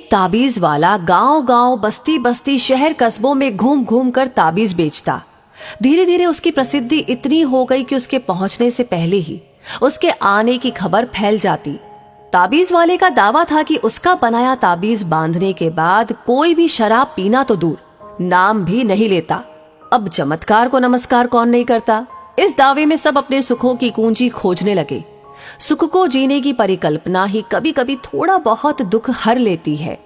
एक ताबीज वाला गांव गांव बस्ती बस्ती शहर कस्बों में घूम घूम कर ताबीज बेचता। धीरे धीरे उसकी प्रसिद्धि इतनी हो गई कि उसके पहुंचने से पहले ही उसके आने की खबर फैल जाती। ताबीज वाले का दावा था कि उसका बनाया ताबीज बांधने के बाद कोई भी शराब पीना तो दूर, नाम भी नहीं लेता। अब चमत्कार को नमस्कार कौन नहीं करता। इस दावे में सब अपने सुखों की कुंजी खोजने लगे। सुख को जीने की परिकल्पना ही कभी कभी थोड़ा बहुत दुख हर लेती है।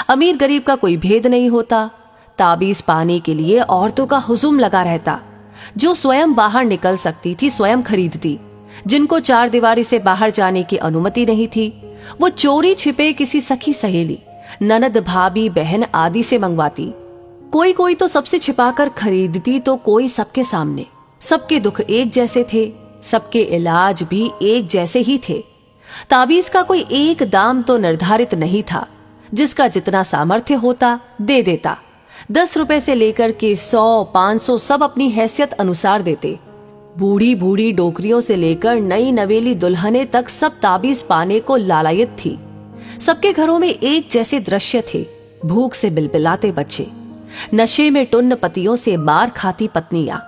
अमीर गरीब का कोई भेद नहीं होता। ताबीज पाने के लिए औरतों का हुजूम लगा रहता। जो स्वयं बाहर निकल सकती थी स्वयं खरीदती। जिनको चार दीवारी से बाहर जाने की अनुमति नहीं थी वो चोरी छिपे किसी सखी सहेली, ननद, भाभी, बहन आदि से मंगवाती। कोई कोई तो सबसे छिपाकर खरीदती तो कोई सबके सामने। सबके दुख एक जैसे थे, सबके इलाज भी एक जैसे ही थे। ताबीज का कोई एक दाम तो निर्धारित नहीं था। जिसका जितना सामर्थ्य होता दे देता। 10 रुपए से लेकर के 100, 500 सब अपनी हैसियत अनुसार देते। बूढ़ी बूढ़ी डोकरियों से लेकर नई नवेली दुल्हने तक सब ताबीज पाने को लालायत थी। सबके घरों में एक जैसे दृश्य थे। भूख से बिलबिलाते बच्चे, नशे में टुन्न पतियों से मार खाती पत्नियां।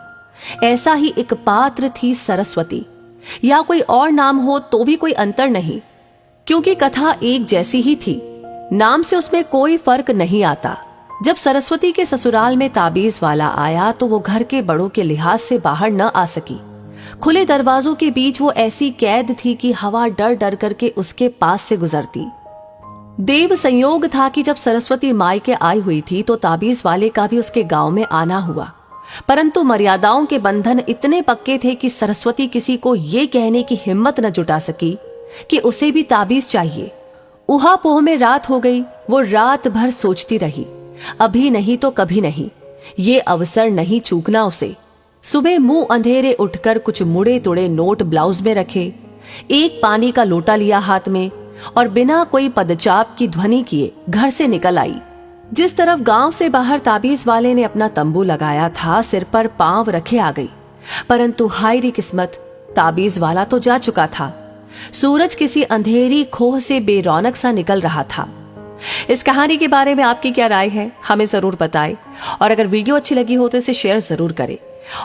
ऐसा ही एक पात्र थी सरस्वती। या कोई और नाम हो तो भी कोई अंतर नहीं, क्योंकि कथा एक जैसी ही थी। नाम से उसमें कोई फर्क नहीं आता। जब सरस्वती के ससुराल में ताबीज वाला आया तो वो घर के बड़ों के लिहाज से बाहर न आ सकी। खुले दरवाजों के बीच वो ऐसी कैद थी कि हवा डर डर करके उसके पास से गुजरती। देव संयोग था कि जब सरस्वती मायके आई हुई थी तो ताबीज वाले का भी उसके गांव में आना हुआ। परंतु मर्यादाओं के बंधन इतने पक्के थे कि सरस्वती किसी को ये कहने की हिम्मत न जुटा सकी कि उसे भी ताबीज चाहिए। उहापोह में रात हो गई। वो रात भर सोचती रही, अभी नहीं तो कभी नहीं, ये अवसर नहीं चूकना उसे। सुबह मुंह अंधेरे उठकर कुछ मुड़े तुड़े नोट ब्लाउज में रखे, एक पानी का लोटा लिया हाथ में और बिना कोई पदचाप की ध्वनि किए घर से निकल आई। जिस तरफ गांव से बाहर ताबीज वाले ने अपना तंबू लगाया था सिर पर पांव रखे आ गई। परंतु हाय री किस्मत, ताबीज वाला तो जा चुका था। सूरज किसी अंधेरी खोह से बेरौनक सा निकल रहा था। इस कहानी के बारे में आपकी क्या राय है हमें जरूर बताएं। और अगर वीडियो अच्छी लगी हो तो इसे शेयर जरूर करें।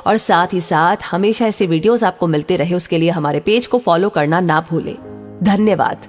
और साथ ही साथ हमेशा ऐसे वीडियोस आपको मिलते रहे उसके लिए हमारे पेज को फॉलो करना ना भूलें। धन्यवाद।